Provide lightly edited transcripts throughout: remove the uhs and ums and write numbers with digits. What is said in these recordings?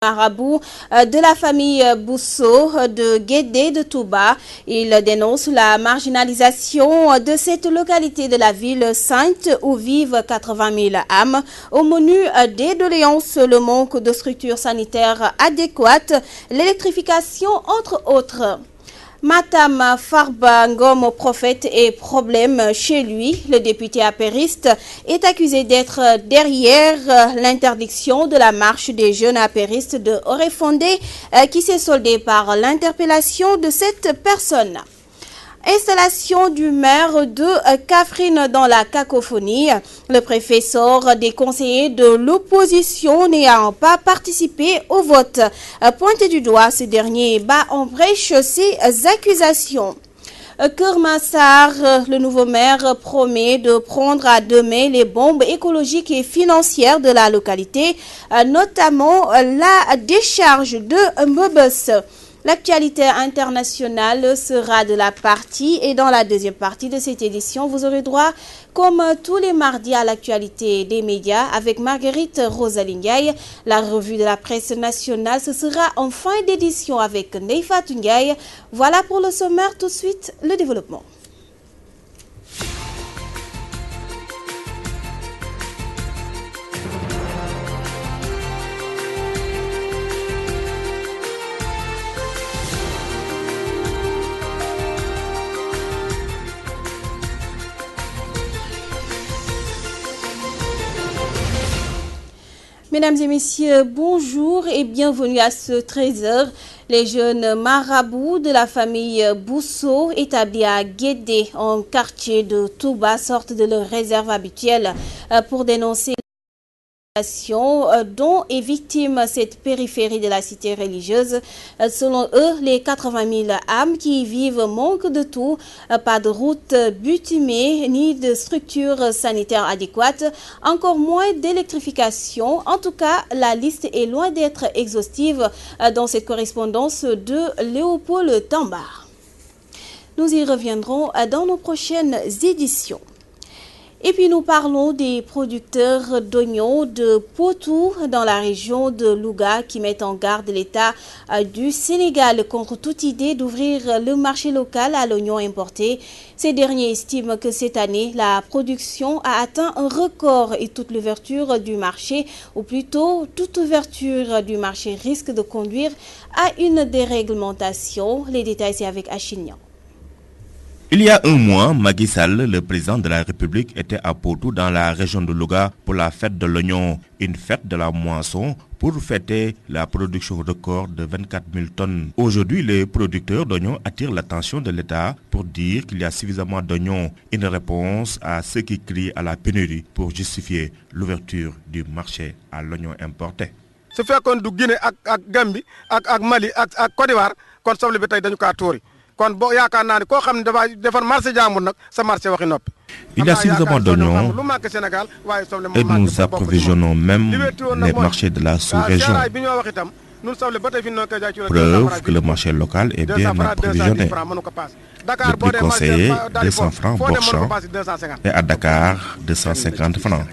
Marabout de la famille Bousso de Guédé de Touba. Il dénonce la marginalisation de cette localité de la ville sainte où vivent 80 000 âmes. Au menu des doléances, le manque de structures sanitaires adéquates, l'électrification entre autres. Matam Farba Ngom Prophète et problème chez lui. Le député apériste est accusé d'être derrière l'interdiction de la marche des jeunes apéristes de Oréfondé qui s'est soldée par l'interpellation de cette personne. Installation du maire de Kaffrine dans la cacophonie. Le préfet sort des conseillers de l'opposition n'ayant pas participé au vote. Pointé du doigt, ce dernier bat en brèche ces accusations. Keur Massar, le nouveau maire promet de prendre à deux mains les bombes écologiques et financières de la localité, notamment la décharge de Mbebes. L'actualité internationale sera de la partie et dans la deuxième partie de cette édition, vous aurez droit, comme tous les mardis, à l'actualité des médias avec Marguerite Rosalingay. La revue de la presse nationale, ce sera en fin d'édition avec Neifa Tungay. Voilà pour le sommaire, tout de suite le développement. Mesdames et messieurs, bonjour et bienvenue à ce 13h. Les jeunes marabouts de la famille Bousso, établis à Guédé, en quartier de Touba, sortent de leur réserve habituelle pour dénoncer dont est victime cette périphérie de la cité religieuse. Selon eux, les 80 000 âmes qui y vivent manquent de tout, pas de route bitumée ni de structures sanitaires adéquates, encore moins d'électrification. En tout cas, la liste est loin d'être exhaustive dans cette correspondance de Léopold Tambar. Nous y reviendrons dans nos prochaines éditions. Et puis nous parlons des producteurs d'oignons de Potou dans la région de Louga qui mettent en garde l'État du Sénégal contre toute idée d'ouvrir le marché local à l'oignon importé. Ces derniers estiment que cette année, la production a atteint un record et toute l'ouverture du marché, ou plutôt toute ouverture du marché risque de conduire à une déréglementation. Les détails, c'est avec Achille. Il y a un mois, Macky Sall, le président de la République, était à Potou dans la région de Louga pour la fête de l'oignon, une fête de la moisson pour fêter la production record de 24 000 tonnes. Aujourd'hui, les producteurs d'oignons attirent l'attention de l'État pour dire qu'il y a suffisamment d'oignons, une réponse à ceux qui crient à la pénurie pour justifier l'ouverture du marché à l'oignon importé. Ce fait qu'on du Guinée ak Gambie ak Mali ak Côte d'Ivoire kon soble bi tay dañu ka tori. Il y a suffisamment d'oignons et nous approvisionnons même les marchés de la sous-région. Preuve que le marché local est bien approvisionné. Le prix conseillé, 200 francs Bourg-Champ et à Dakar, 250 francs.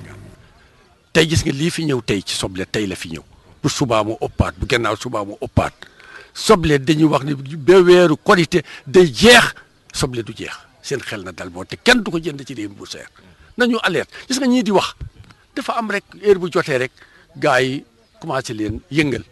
soble dañuy wax ni ba weeru qualité day jeex soble du jeex seen xel na dal moo te kenn du ko jënd ci réew bu seer nañu alerte gis nga ñii di wax dafa am rek heure bu jotee rek gars yi commencé leen yëngal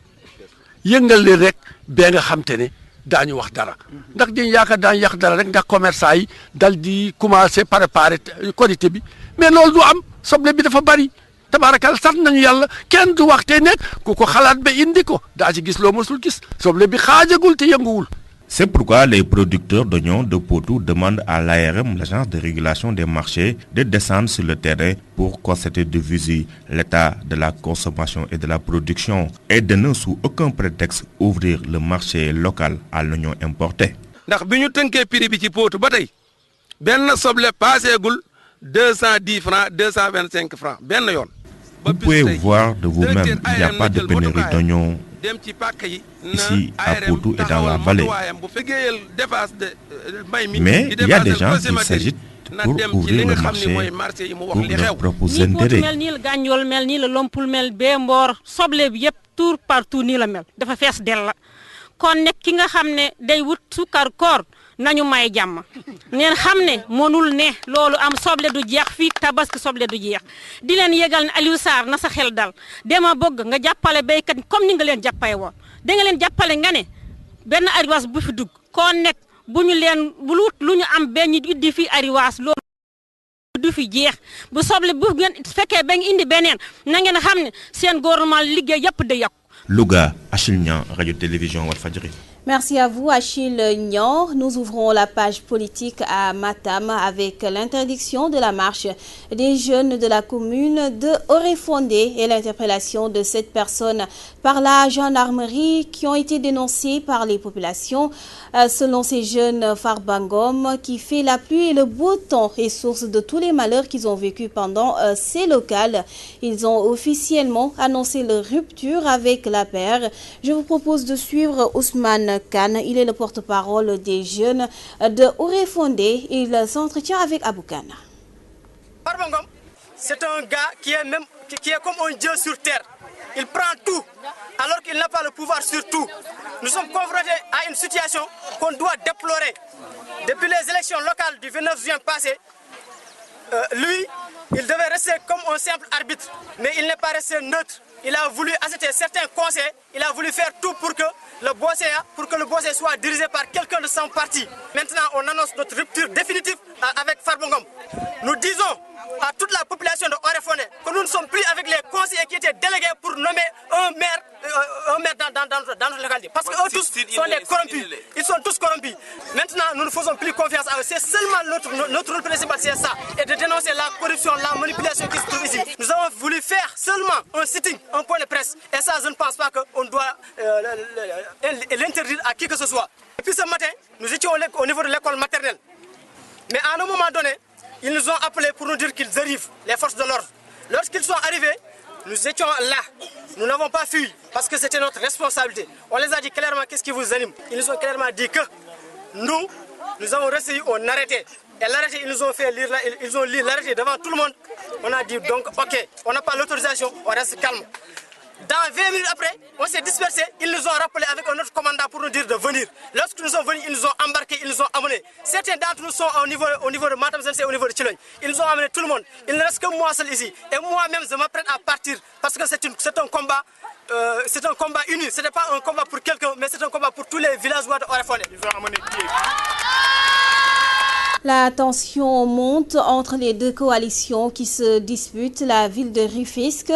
leen rek ba nga xam te ne daañu wax dara ndax dañ yaakaar daañu yàq dara rek ndax commerçant yi dal di commencé préparer qualité bi mais loolu du am soble bi dafa bari tabarakal sant nañu yàlla kenn du waxte nekk ku ko xalaat ba indi ko daa ci gis loo mësul gis soble bi xaajagul te yënguwul. C'est pourquoi les producteurs d'oignons de Potou demandent à l'ARM, l'agence de régulation des marchés, de descendre sur le terrain pour constater de visu l'état de la consommation et de la production et de ne sous aucun prétexte ouvrir le marché local à l'oignon importé. ndax bi ñu tënkee prix bi ci Potou ba tey benn soble paaseegul 210 francs 225 francs benn yoon. Vous pouvez voir de vous-même, il n'y a pas de pénurie d'oignons ici à Potou et dans la vallée. Mais il y a des gens qui s'agitent pour ouvrir le marché pour leur propre intérêt. tour partout nii la mel dafa fees del la kon nekk ki nga xam ne day wut sukkar koor nañu may jàmm neen xam ne mënul ne loolu am soble du jeex fii tabaski soble du jeex di leen yëgal ne Aliou Sarr na sa xel dal dama bëgg nga jàppale béykat comme ni nga leen jàppale woon da nga leen jàppale nga ne benn ariwaas bu fi dugg kon nekk bu ñu leen bu lu ñu am benn iddi fi ariwaas loolu du fi jeex bu soble bu ngeen fekkee ba ngi indi beneen na ngeen xam ne seen gouvernement liggéey yëpp da yàqu. Louga, Achille Niang, Radio-Télévision Walfadjri. Merci à vous, Achille Niang. Nous ouvrons la page politique à Matam avec l'interdiction de la marche des jeunes de la commune de Oréfondé et l'interpellation de 7 personnes par la gendarmerie qui ont été dénoncées par les populations. Selon ces jeunes, Farbangom, qui fait la pluie et le beau temps est source de tous les malheurs qu'ils ont vécus pendant ces locales. Ils ont officiellement annoncé leur rupture avec la paire. Je vous propose de suivre Ousmane Khan, il est le porte-parole des jeunes de Oréfondé. Il s'entretient avec Abou Khan. Farbangom, c'est un gars qui est comme un dieu sur terre. Il prend tout, alors qu'il n'a pas le pouvoir sur tout. Nous sommes confrontés à une situation qu'on doit déplorer. Depuis les élections locales du 29 juin passé, lui, il devait rester comme un simple arbitre, mais il n'est pas resté neutre. Il a voulu accepter certains conseils, il a voulu faire tout pour que le Bossé soit dirigé par quelqu'un de son parti. Maintenant, on annonce notre rupture définitive avec Farbangom. Nous disons à toute la population de Oréfondé que nous ne sommes plus avec les conseillers qui étaient délégués pour nommer un maire dans notre localité. Parce qu'eux tous sont des corrompus. Ils sont tous corrompus. Maintenant, nous ne faisons plus confiance à eux. C'est seulement notre rôle principal, c'est ça. Et de dénoncer la corruption, la manipulation qui se trouve ici. Nous avons voulu faire seulement un sitting, un point de presse. Et ça, je ne pense pas qu'on doit l'interdire à qui que ce soit. Et puis ce matin, nous étions au niveau de l'école maternelle. Mais à un moment donné, ils nous ont appelés pour nous dire qu'ils arrivent, les forces de l'ordre. Lorsqu'ils sont arrivés, nous étions là. Nous n'avons pas fui parce que c'était notre responsabilité. On les a dit clairement qu'est-ce qui vous anime. Ils nous ont clairement dit que nous avons reçu un arrêté. Et l'arrêté, ils nous ont fait lire, ils ont lu l'arrêté devant tout le monde. On a dit donc, ok, on n'a pas l'autorisation, on reste calme. Dans 20 minutes après, on s'est dispersé. Ils nous ont rappelé avec un autre commandant pour nous dire de venir. Lorsque nous sommes venus, ils nous ont embarqués, ils nous ont amenés. Certains d'entre nous sont au niveau de Matam, au niveau de Chilogne. Ils nous ont amené tout le monde. Il ne reste que moi seul ici. Et moi-même, je m'apprête à partir parce que c'est un combat. C'est un combat uni. Ce n'est pas un combat pour quelqu'un, mais c'est un combat pour tous les villageois de Oréfondé. Ils ont amené qui? La tension monte entre les deux coalitions qui se disputent la ville de Rufisque.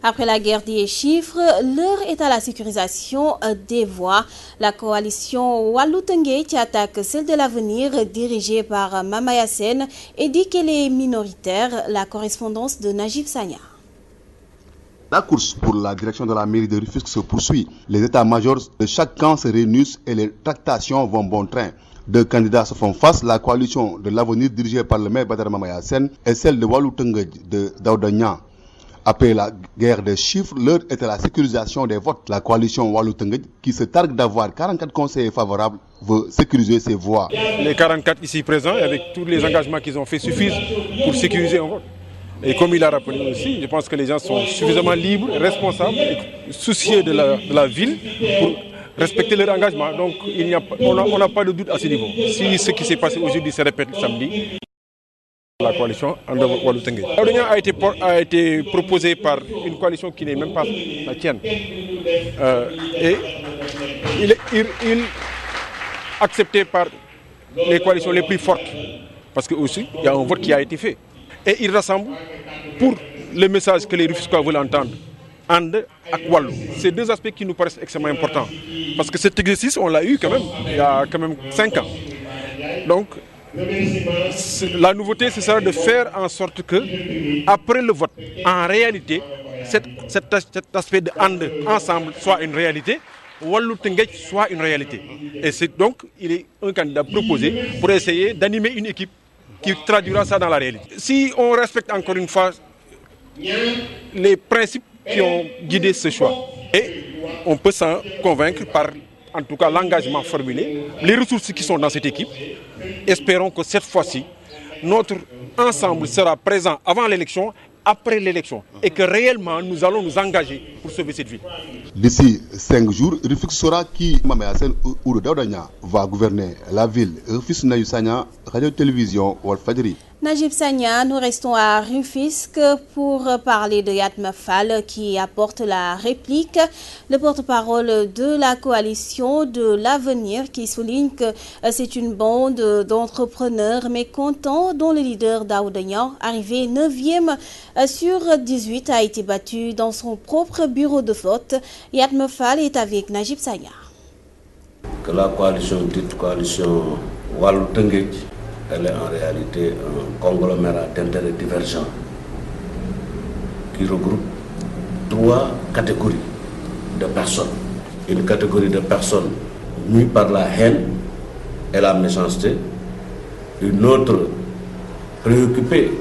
Après la guerre des chiffres, l'heure est à la sécurisation des voix. La coalition Walou-Tengué qui attaque celle de l'avenir dirigée par Mamaya Sen et dit qu'elle est minoritaire. La correspondance de Najib Sagna. La course pour la direction de la mairie de Rufisque se poursuit. Les états-majors de chaque camp se réunissent et les tractations vont bon train. Deux candidats se font face, la coalition de l'avenir dirigée par le maire Badara Mamaya Sen et celle de Walou-Tengué de Daouda Niang. Après la guerre des chiffres, l'heure est à la sécurisation des votes. La coalition Walou-Tengué, qui se targue d'avoir 44 conseillers favorables, veut sécuriser ses voix. Les 44 ici présents, avec tous les engagements qu'ils ont fait, suffisent pour sécuriser un vote. Et comme il a rappelé aussi, je pense que les gens sont suffisamment libres, responsables, et soucieux de la ville pour respecter leur engagement. Donc on n'a pas de doute à ce niveau. Si ce qui s'est passé aujourd'hui se répète samedi, la coalition Walou-Tengué. A été proposé par une coalition qui n'est même pas la tienne. Et il est accepté par les coalitions les plus fortes. Parce que aussi, il y a un vote qui a été fait. Et il rassemble pour le message que les Rufisquois veulent entendre. Ande et Wallou. C'est deux aspects qui nous paraissent extrêmement importants. Parce que cet exercice, on l'a eu quand même, il y a quand même 5 ans. Donc, la nouveauté, ce sera de faire en sorte que, après le vote, en réalité, cet aspect de Ande ensemble soit une réalité, Walou-Tengué soit une réalité. Et c'est donc, il est un candidat proposé pour essayer d'animer une équipe qui traduira ça dans la réalité. Si on respecte encore une fois les principes qui ont guidé ce choix, et on peut s'en convaincre par, en tout cas, l'engagement formulé, les ressources qui sont dans cette équipe. Espérons que cette fois-ci, notre ensemble sera présent avant l'élection après l'élection et que réellement nous allons nous engager pour sauver cette ville. D'ici 5 jours, Rufisque saura qui Mamaya Sène ou Daouda Niang va gouverner la ville. Rufisque Nayou Sagna, Radio-Télévision Walfadjri. Najib Sagna, nous restons à Rufisque pour parler de Yatma Fall qui apporte la réplique. Le porte-parole de la coalition de l'avenir qui souligne que c'est une bande d'entrepreneurs mécontents dont le leader Daouda Niang, arrivé 9e sur 18, a été battu dans son propre bureau de vote. Yatma Fall est avec Najib Sagna. Que la coalition dite coalition Wallu Tëngéej, elle est en réalité un conglomérat d'intérêts divergents qui regroupe 3 catégories de personnes. Une catégorie de personnes mues par la haine et la méchanceté, une autre préoccupée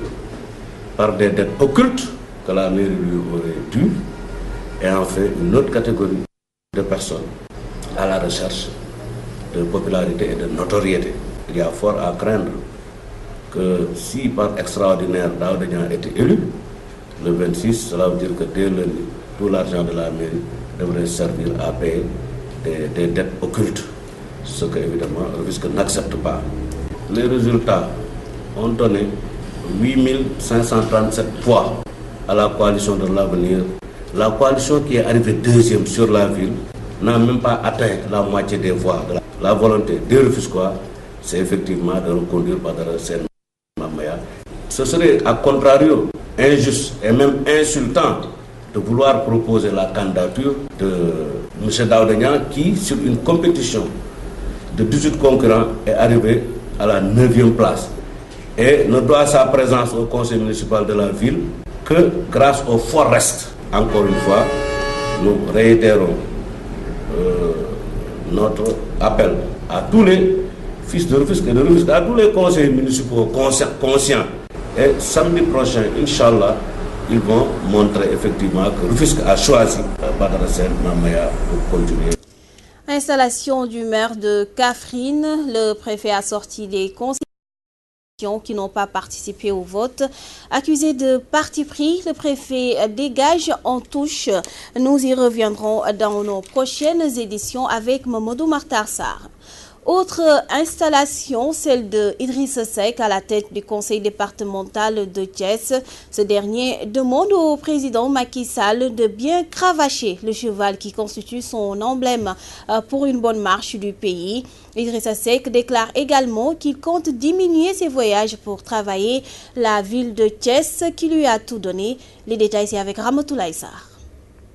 par des dettes occultes que la mairie lui aurait dues, et enfin une autre catégorie de personnes à la recherche de popularité et de notoriété. Il y a fort à craindre que si par extraordinaire Daouda Niang était élu, le 26, cela veut dire que dès lundi, tout l'argent de la mairie devrait servir à payer des dettes occultes, ce que évidemment Rufisque n'accepte pas. Les résultats ont donné 8537 voix à la coalition de l'avenir. La coalition qui est arrivée 2e sur la ville n'a même pas atteint la moitié des voix. La volonté des Rufisquois, c'est effectivement de reconduire Badara Sène Mamaya. Ce serait, à contrario, injuste et même insultant de vouloir proposer la candidature de M. Daouda Niang qui, sur une compétition de 18 concurrents, est arrivé à la 9e place et ne doit sa présence au conseil municipal de la ville que grâce au fort reste. Encore une fois, nous réitérons notre appel à tous les fils de Rufisque et de Rufisque, à tous les conseils municipaux conscients. Et samedi prochain, Inch'Allah, ils vont montrer effectivement que Rufisque a choisi Badara Sène Mamaya pour continuer. Installation du maire de Kaffrine, le préfet a sorti des conseillers qui n'ont pas participé au vote. Accusé de parti pris, le préfet dégage en touche. Nous y reviendrons dans nos prochaines éditions avec Mamadou Makhtar Sarr. Autre installation, celle de Idrissa Seck à la tête du conseil départemental de Thiès. Ce dernier demande au président Macky Sall de bien cravacher le cheval qui constitue son emblème pour une bonne marche du pays. Idrissa Seck déclare également qu'il compte diminuer ses voyages pour travailler la ville de Thiès qui lui a tout donné. Les détails c'est avec Ramatoulaye Sarr.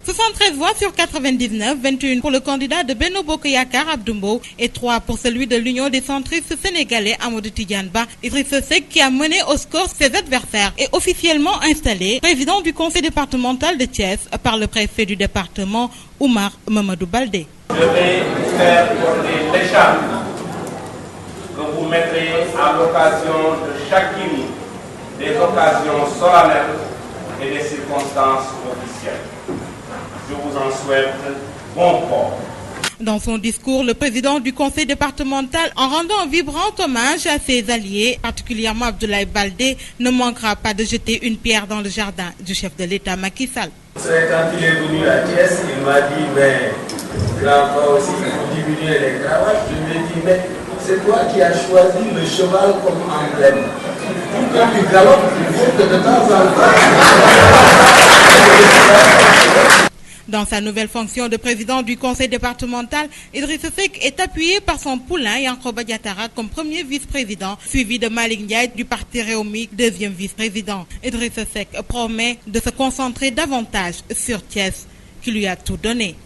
73 voix sur 99, 21 pour le candidat de Benno Bokk Yakaar Abdoumbo et 3 pour celui de l'Union des centristes sénégalais Amadou Tidiane Ba. Idrissa Seck, qui a mené au score ses adversaires, est officiellement installé président du conseil départemental de Thiès par le préfet du département Oumar Mamadou Baldé. Je vais faire porter l'écharpe que vous mettrez à l'occasion de chacune des occasions solennelles et des circonstances officielles. Je vous en souhaite bon port. Dans son discours, le président du conseil départemental, en rendant un vibrant hommage à ses alliés, particulièrement Abdoulaye Baldé, ne manquera pas de jeter une pierre dans le jardin du chef de l'État Macky Sall. Quand il est venu à Thiès, il m'a dit, mais grand-père aussi, il faut diminuer les cravaches. Je lui ai dit, mais c'est toi qui as choisi le cheval comme emblème. Quand tu galopes, il faut que de temps en temps... Dans sa nouvelle fonction de président du conseil départemental, Idrissa Seck est appuyé par son poulain Yankhoba Diattara comme premier vice-président, suivi de Malick Ndiaye du parti Rewmi, deuxième vice-président. Idrissa Seck promet de se concentrer davantage sur Thiès, qui lui a tout donné.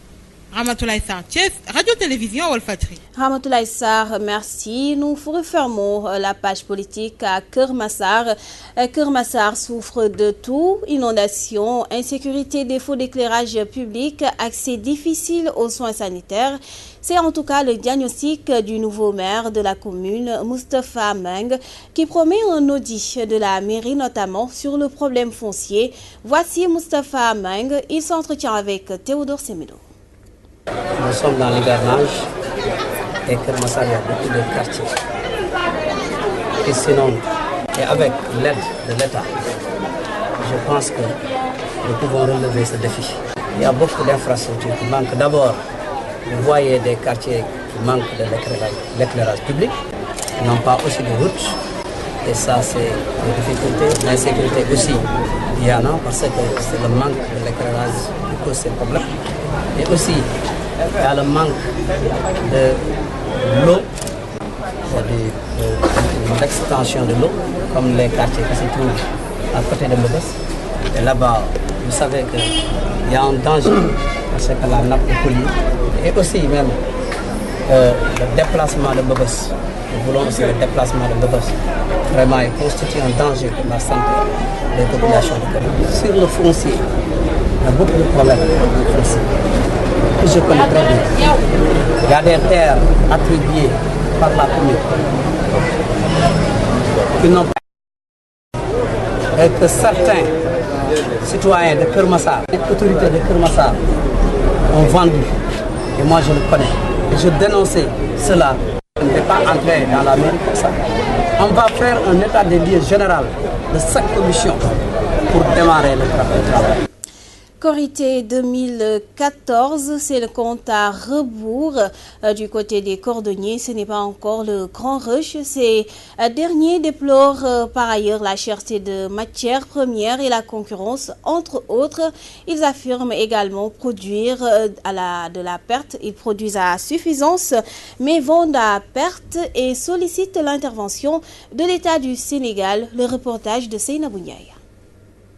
Ramatoulaye Sarr, Thiès, Radio-Télévision Walfadjri. Ramatoulaye Sarr, merci. Nous refermons la page politique à Keur Massar. Keur Massar souffre de tout, inondations, insécurité, défaut d'éclairage public, accès difficile aux soins sanitaires. C'est en tout cas le diagnostic du nouveau maire de la commune, Moustapha Meng, qui promet un audit de la mairie, notamment sur le problème foncier. Voici Moustapha Meng, il s'entretient avec Théodore Semedo. Nous sommes dans l'hivernage et Keur Massar, il y a beaucoup de quartiers qui s'inondent. Et avec l'aide de l'État, je pense que nous pouvons relever ce défi. Il y a beaucoup d'infrastructures qui manquent. D'abord, vous voyez des quartiers qui manquent de l'éclairage public, qui n'ont pas aussi de routes. Et ça, c'est des difficultés. L'insécurité aussi, il y en a, parce que c'est le manque de l'éclairage qui cause ces problèmes. Et aussi, il y a le manque de l'eau, de l'extension de l'eau, comme les quartiers qui se trouvent à côté de Mbebes. Et là-bas, vous savez qu'il y a un danger, parce que la nappe est polie. Et aussi même le déplacement de Mbebes. Nous voulons aussi le déplacement de Mbebes. Vraiment, il constitue un danger pour la santé des populations de Kédougou. Sur le foncier, il y a beaucoup de problèmes fonciers. Je connais très bien. Il y a des terres attribuées par la commune qui n'ont pas. Et que certains citoyens de Kermassar, les autorités de Kermassar ont vendu. Et moi je le connais. Et je dénonçais cela. Je ne vais pas entrer dans la mairie comme ça. On va faire un état des lieux général de cette commission pour démarrer le travail. Korité 2014, c'est le compte à rebours du côté des cordonniers. Ce n'est pas encore le grand rush. Ces derniers déplorent par ailleurs la cherté de matières premières et la concurrence, entre autres. Ils affirment également produire de la perte. Ils produisent à suffisance, mais vendent à perte et sollicitent l'intervention de l'État du Sénégal. Le reportage de Seynabou Ndiaye.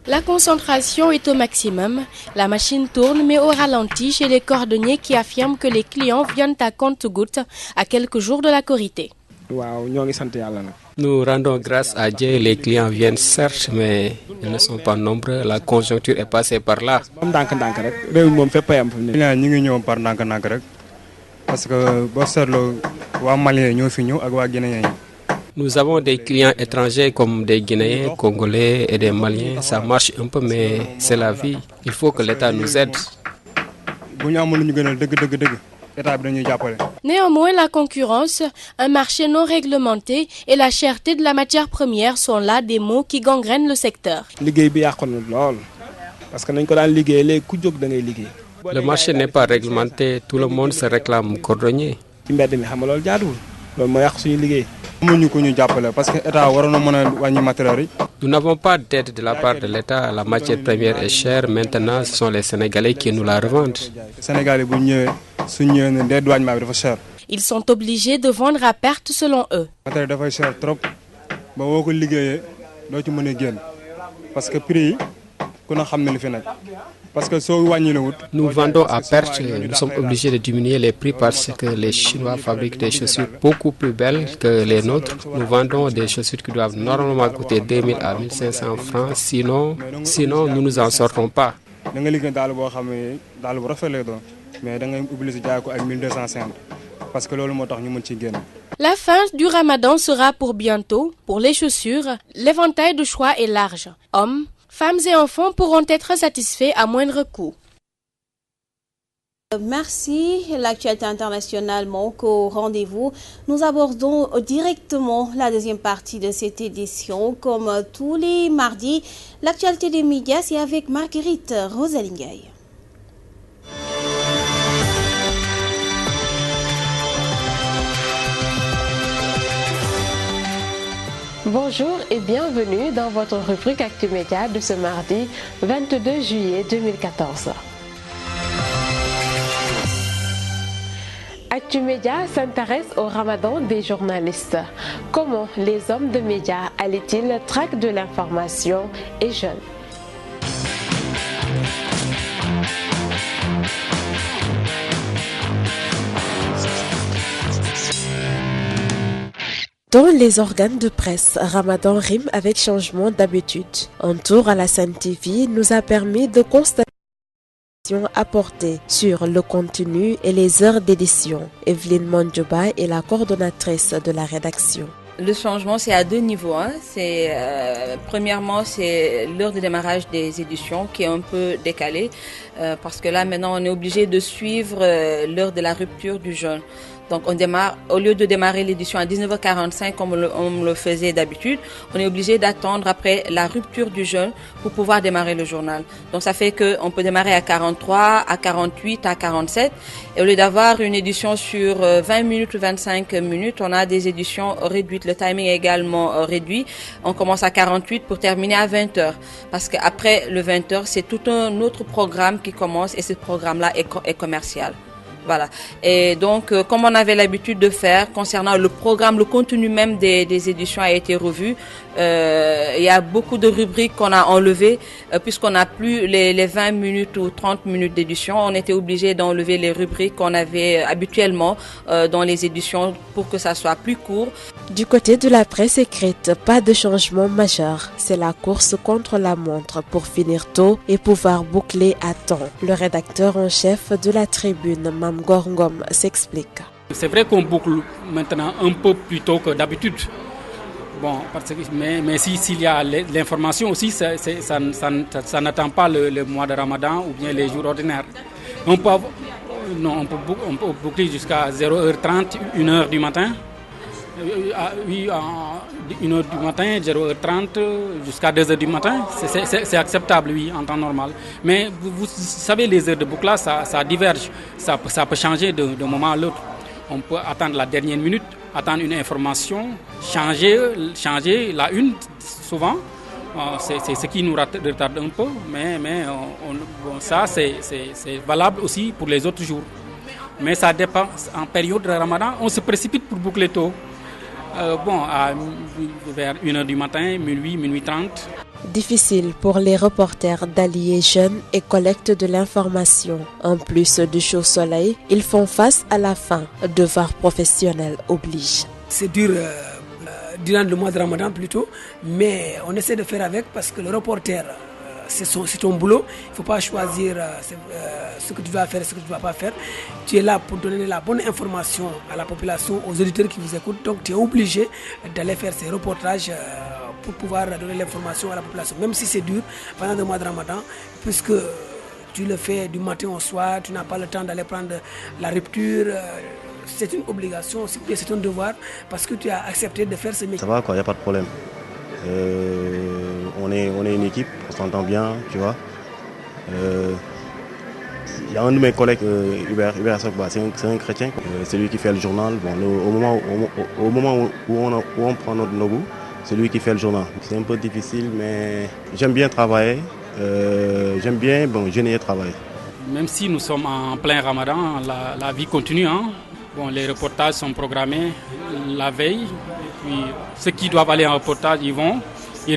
La concentration est au maximum. La machine tourne mais au ralenti chez les cordonniers qui affirment que les clients viennent à compte-gouttes à quelques jours de la Korité. Nous rendons grâce à Dieu. Les clients viennent certes, mais ils ne sont pas nombreux. La conjoncture est passée par là. Nous avons des clients étrangers comme des Guinéens, Congolais et des Maliens. Ça marche un peu, mais c'est la vie. Il faut que l'État nous aide. Néanmoins, la concurrence, un marché non réglementé et la cherté de la matière première sont là des mots qui gangrènent le secteur. Le marché n'est pas réglementé. Tout le monde se réclame cordonnier. Nous n'avons pas d'aide de la part de l'État. La matière première est chère. Maintenant, ce sont les Sénégalais qui nous la revendent. Ils sont obligés de vendre à perte selon eux. Nous vendons à perte, nous sommes obligés de diminuer les prix parce que les Chinois fabriquent des chaussures beaucoup plus belles que les nôtres. Nous vendons des chaussures qui doivent normalement coûter 2000 à 1500 francs, sinon nous nous en sortons pas. La fin du Ramadan sera pour bientôt. Pour les chaussures, l'éventail de choix est large. Hommes, femmes et enfants pourront être satisfaits à moindre coût. Merci. L'actualité internationale manque au rendez-vous. Nous abordons directement la deuxième partie de cette édition. Comme tous les mardis, l'actualité des médias, c'est avec Marguerite Rosalingay. Bonjour et bienvenue dans votre rubrique Actu Média de ce mardi 22 juillet 2014. Actu Média s'intéresse au ramadan des journalistes. Comment les hommes de médias allaient-ils traquer de l'information et jeunes? Dans les organes de presse, Ramadan rime avec changement d'habitude. Un tour à la Sen TV nous a permis de constater apportée sur le contenu et les heures d'édition. Evelyne Mondjoba est la coordonnatrice de la rédaction. Le changement, c'est à deux niveaux. Premièrement, c'est l'heure de démarrage des éditions qui est un peu décalée parce que là, maintenant, on est obligé de suivre l'heure de la rupture du jeûne. Donc on démarre, au lieu de démarrer l'édition à 19h45 comme on le faisait d'habitude, on est obligé d'attendre après la rupture du jeûne pour pouvoir démarrer le journal. Donc ça fait qu'on peut démarrer à 43, à 48, à 47. Et au lieu d'avoir une édition sur 20 minutes ou 25 minutes, on a des éditions réduites. Le timing est également réduit. On commence à 48 pour terminer à 20h. Parce qu'après le 20h, c'est tout un autre programme qui commence et ce programme-là est commercial. Voilà. Et donc, comme on avait l'habitude de faire concernant le programme, le contenu même des éditions a été revu. Il y a beaucoup de rubriques qu'on a enlevées puisqu'on n'a plus les 20 minutes ou 30 minutes d'édition. On était obligé d'enlever les rubriques qu'on avait habituellement dans les éditions pour que ça soit plus court. Du côté de la presse écrite, pas de changement majeur. C'est la course contre la montre pour finir tôt et pouvoir boucler à temps. Le rédacteur en chef de la Tribune, Mam Gorngom, s'explique. C'est vrai qu'on boucle maintenant un peu plus tôt que d'habitude. Bon, mais s'il y a l'information aussi, ça n'attend pas le mois de Ramadan ou bien les jours ordinaires. On peut boucler jusqu'à 0h30, 1h du matin. Oui, 1h du matin, 0h30 jusqu'à 2h du matin, c'est acceptable, oui, en temps normal. Mais vous savez, les heures de bouclage, ça diverge, ça peut changer d'un moment à l'autre. On peut attendre la dernière minute, attendre une information, changer la une, souvent. C'est ce qui nous retarde un peu, mais ça, c'est valable aussi pour les autres jours. Mais ça dépend. En période de Ramadan, on se précipite pour boucler tôt. Vers 1h du matin, minuit 30. Difficile pour les reporters d'allier jeûne et collecte de l'information. En plus du chaud soleil, ils font face à la faim. Devoir professionnel oblige. C'est dur durant le mois de Ramadan plutôt, mais on essaie de faire avec parce que le reporter, c'est ton boulot. Il ne faut pas choisir ce que tu vas faire et ce que tu ne vas pas faire. Tu es là pour donner la bonne information à la population, aux auditeurs qui vous écoutent. Donc tu es obligé d'aller faire ces reportages pour pouvoir donner l'information à la population. Même si c'est dur pendant le mois de Ramadan, puisque tu le fais du matin au soir, tu n'as pas le temps d'aller prendre la rupture. C'est une obligation, c'est un devoir parce que tu as accepté de faire ce métier. Ça va quoi, il n'y a pas de problème. On est une équipe, on s'entend bien, tu vois. Il y a un de mes collègues, Hubert Sokba, c'est un chrétien, c'est lui qui fait le journal. Bon, au moment où on prend notre logo, c'est lui qui fait le journal. C'est un peu difficile, mais j'aime bien travailler, j'aime bien jeûner et travailler. Même si nous sommes en plein Ramadan, la vie continue. Hein? Bon, les reportages sont programmés la veille. Puis ceux qui doivent aller en reportage, ils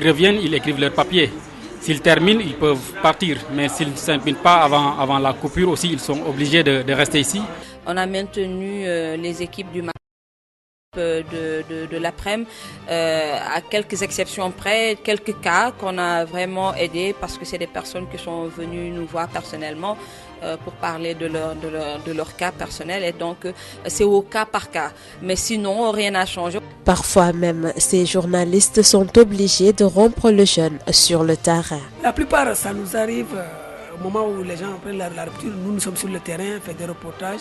reviennent, ils écrivent leur papier. S'ils terminent, ils peuvent partir. Mais s'ils ne terminent pas avant la coupure aussi, ils sont obligés de rester ici. On a maintenu les équipes du de l'après-midi à quelques exceptions près, quelques cas qu'on a vraiment aidés parce que c'est des personnes qui sont venues nous voir personnellement pour parler de leur cas personnel et donc c'est au cas par cas. Mais sinon, rien n'a changé. Parfois même, ces journalistes sont obligés de rompre le jeûne sur le terrain. La plupart, ça nous arrive au moment où les gens prennent la rupture. Nous sommes sur le terrain, fait des reportages.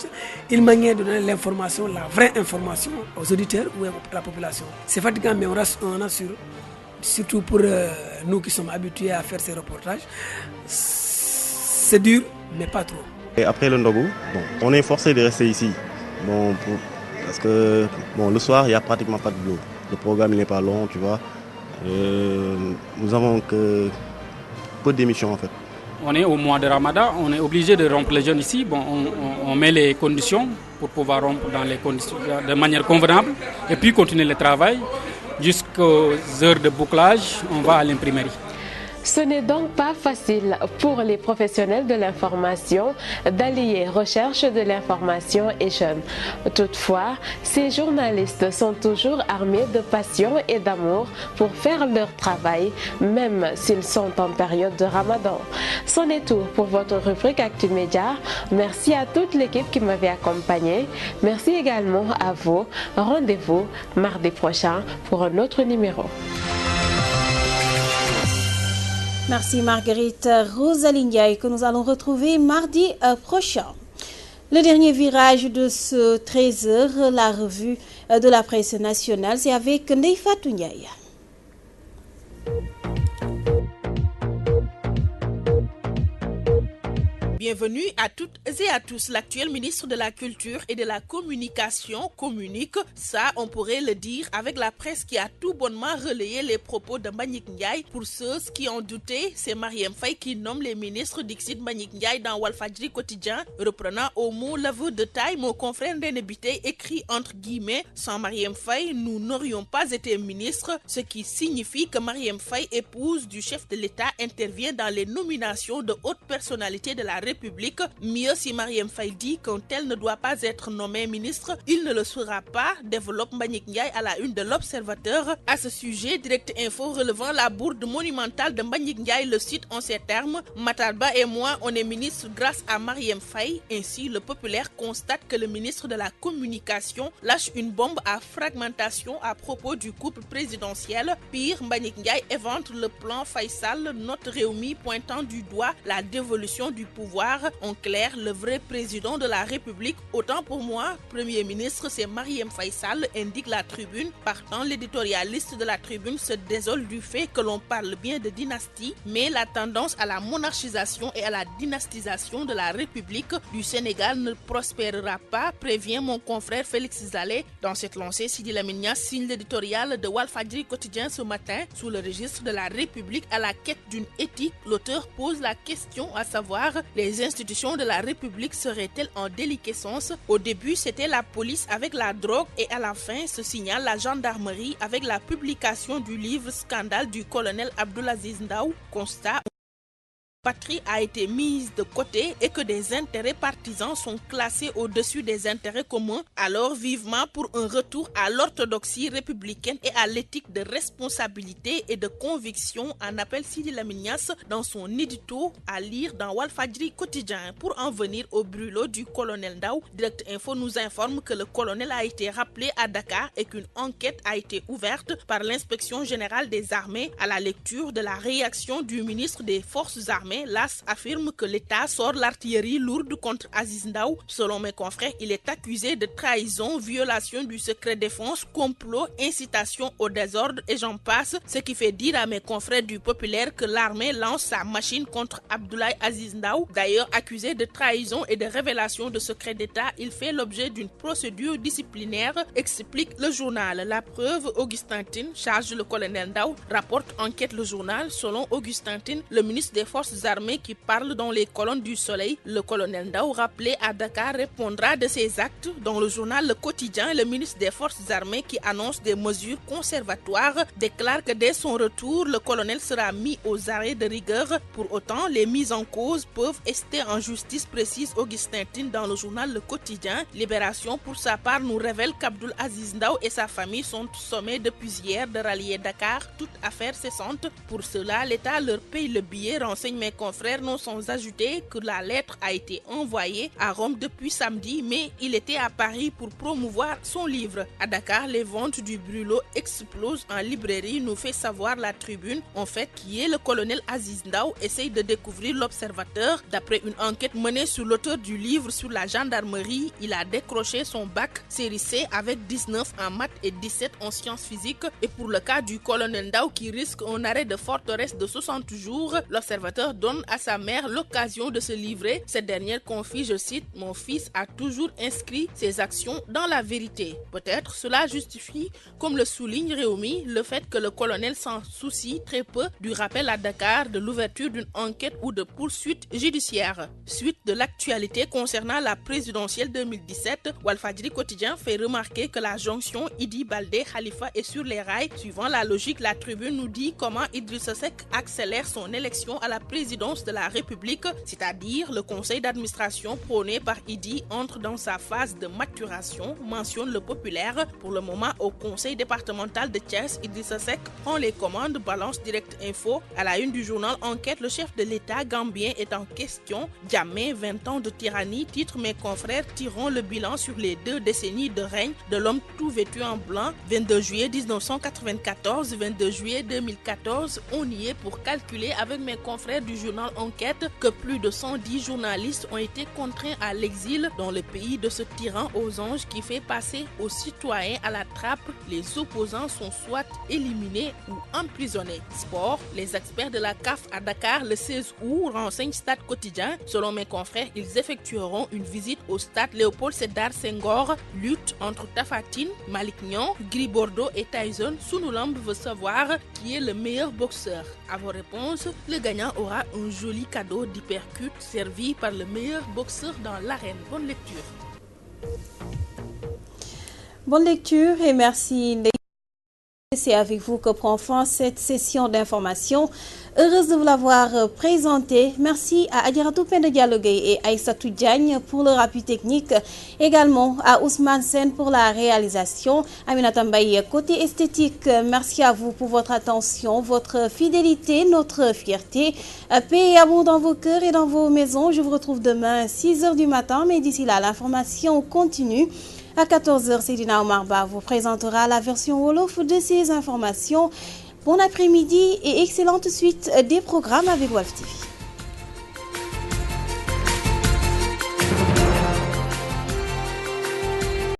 Une manière de donner l'information, la vraie information aux auditeurs ou à la population. C'est fatigant, mais on assure. Surtout pour nous qui sommes habitués à faire ces reportages. C'est dur, mais pas trop. Et après le Ndogo, on est forcé de rester ici. Parce que le soir, il n'y a pratiquement pas de boulot. Le programme n'est pas long, tu vois. Nous avons que peu d'émissions en fait. On est au mois de Ramadan, on est obligé de rompre les jeûnes ici. On met les conditions pour pouvoir rompre dans les conditions de manière convenable et puis continuer le travail. Jusqu'aux heures de bouclage, on va à l'imprimerie. Ce n'est donc pas facile pour les professionnels de l'information d'allier recherche de l'information et jeûne. Toutefois, ces journalistes sont toujours armés de passion et d'amour pour faire leur travail, même s'ils sont en période de Ramadan. C'en est tout pour votre rubrique Actu Média. Merci à toute l'équipe qui m'avait accompagné. Merci également à vous. Rendez-vous mardi prochain pour un autre numéro. Merci Marguerite. Rosalie Ndiaye que nous allons retrouver mardi prochain. Le dernier virage de ce 13h, la revue de la presse nationale, c'est avec Ndeye Fatou Ndiaye. Bienvenue à toutes et à tous. L'actuel ministre de la Culture et de la Communication communique. Ça, on pourrait le dire avec la presse qui a tout bonnement relayé les propos de Mbagnick Ndiaye. Pour ceux qui ont douté, c'est Marième Faye qui nomme les ministres d'Ixit Mbagnick Ndiaye dans Walfadjri Quotidien. Reprenant au mot l'aveu de taille, mon confrère Ndéné Bitèye écrit entre guillemets « Sans Marième Faye, nous n'aurions pas été ministres », ce qui signifie que Marième Faye, épouse du chef de l'État, intervient dans les nominations de hautes personnalités de la République. Mieux, si Marième Faye dit qu'un tel ne doit pas être nommé ministre, il ne le sera pas, développe Mbagnick Ndiaye à la une de l'Observateur. À ce sujet, Direct Info relevant la bourde monumentale de Mbagnick Ndiaye le cite en ces termes: Matar Ba et moi, on est ministre grâce à Marième Faye. Ainsi, le Populaire constate que le ministre de la Communication lâche une bombe à fragmentation à propos du couple présidentiel. Pire, Mbagnick Ndiaye évente le plan Faisal, note Rewmi pointant du doigt la dévolution du pouvoir. En clair, le vrai président de la République. Autant pour moi, Premier ministre, c'est Marième Faye Sall, indique la Tribune. Partant, l'éditorialiste de la Tribune se désole du fait que l'on parle bien de dynastie, mais la tendance à la monarchisation et à la dynastisation de la République du Sénégal ne prospérera pas, prévient mon confrère Félix Zalé. Dans cette lancée, Sidi Lamine Niasse signe l'éditorial de Walfadjri Quotidien ce matin. Sous le registre de la République à la quête d'une éthique, l'auteur pose la question à savoir: les institutions de la République seraient-elles en déliquescence? Au début, c'était la police avec la drogue et à la fin se signale la gendarmerie avec la publication du livre Scandale du colonel Abdoulaziz Ndaw. Constat: patrie a été mise de côté et que des intérêts partisans sont classés au-dessus des intérêts communs. Alors vivement pour un retour à l'orthodoxie républicaine et à l'éthique de responsabilité et de conviction, en appelle Sidi Lamine Niasse dans son édito à lire dans Walfadjri Quotidien. Pour en venir au brûlot du colonel Ndaw, Direct Info nous informe que le colonel a été rappelé à Dakar et qu'une enquête a été ouverte par l'inspection générale des armées. À la lecture de la réaction du ministre des Forces armées, l'AS affirme que l'État sort l'artillerie lourde contre Aziz Ndaw. Selon mes confrères, il est accusé de trahison, violation du secret défense, complot, incitation au désordre et j'en passe. Ce qui fait dire à mes confrères du Populaire que l'armée lance sa machine contre Abdoulaye Aziz Ndaw. D'ailleurs, accusé de trahison et de révélation de secret d'État, il fait l'objet d'une procédure disciplinaire, explique le journal. La preuve, Augustin Tine, charge le colonel Ndaw, rapporte enquête le journal. Selon Augustin Tine, le ministre des Forces armées qui parle dans les colonnes du Soleil, le colonel Ndaw, rappelé à Dakar, répondra de ses actes. Dans le journal Le Quotidien, le ministre des Forces armées qui annonce des mesures conservatoires déclare que dès son retour, le colonel sera mis aux arrêts de rigueur. Pour autant, les mises en cause peuvent rester en justice, précise Augustin Tine dans le journal Le Quotidien. Libération, pour sa part, nous révèle qu'Abdoul Aziz Ndaw et sa famille sont sommés depuis hier de rallier Dakar, toute affaire cessante. Pour cela, l'État leur paye le billet, renseigne mes confrères, non sans ajouter que la lettre a été envoyée à Rome depuis samedi, mais il était à Paris pour promouvoir son livre. À Dakar, les ventes du brûlot explosent en librairie, nous fait savoir la Tribune. En fait, qui est le colonel Aziz Ndaw essaye de découvrir l'Observateur. D'après une enquête menée sur l'auteur du livre sur la gendarmerie, il a décroché son bac série C avec 19 en maths et 17 en sciences physiques. Et pour le cas du colonel Ndaw qui risque un arrêt de forteresse de 60 jours, l'Observateur donne à sa mère l'occasion de se livrer. Cette dernière confie, je cite: mon fils a toujours inscrit ses actions dans la vérité. Peut-être cela justifie, comme le souligne Rewmi, le fait que le colonel s'en soucie très peu du rappel à Dakar de l'ouverture d'une enquête ou de poursuite judiciaire. Suite de l'actualité concernant la présidentielle 2017, Walfadjri Quotidien fait remarquer que la jonction Idi Baldé Khalifa est sur les rails. Suivant la logique, la Tribune nous dit comment Idrissa Seck accélère son élection à la présidence de la République, c'est-à-dire le conseil d'administration prôné par Idi entre dans sa phase de maturation, mentionne le Populaire. Pour le moment, au conseil départemental de Thiès, Idrissa Seck prend les commandes, balance Direct Info. À la une du journal Enquête, le chef de l'État gambien est en question. Jamais 20 ans de tyrannie, titre mes confrères, tirant le bilan sur les 2 décennies de règne de l'homme tout vêtu en blanc. 22 juillet 1994, 22 juillet 2014, on y est pour calculer avec mes confrères du journal Enquête que plus de 110 journalistes ont été contraints à l'exil dans le pays de ce tyran aux anges qui fait passer aux citoyens à la trappe. Les opposants sont soit éliminés ou emprisonnés. Sport, les experts de la CAF à Dakar le 16 août renseignent Stade Quotidien. Selon mes confrères, ils effectueront une visite au stade Léopold Sédar Senghor. Lutte entre Tapha Tine, Malick Niang, Gris Bordeaux et Tyson. Sunulamb veut savoir qui est le meilleur boxeur. À vos réponses, le gagnant aura un joli cadeau d'hypercute servi par le meilleur boxeur dans l'arène. Bonne lecture. Bonne lecture et merci. C'est avec vous que prend fin cette session d'information. Heureuse de vous l'avoir présenté. Merci à Adjaratou Penda Dialogue et Aïssatou Diagne pour leur appui technique. Également à Ousmane Sen pour la réalisation. Aminata Mbaye, côté esthétique, merci à vous pour votre attention, votre fidélité, notre fierté. Paix et amour dans vos cœurs et dans vos maisons. Je vous retrouve demain à 6h du matin. Mais d'ici là, l'information continue. À 14h, Seydina Omar Ba vous présentera la version Wolof de ces informations. Bon après-midi et excellente suite des programmes avec Walf TV.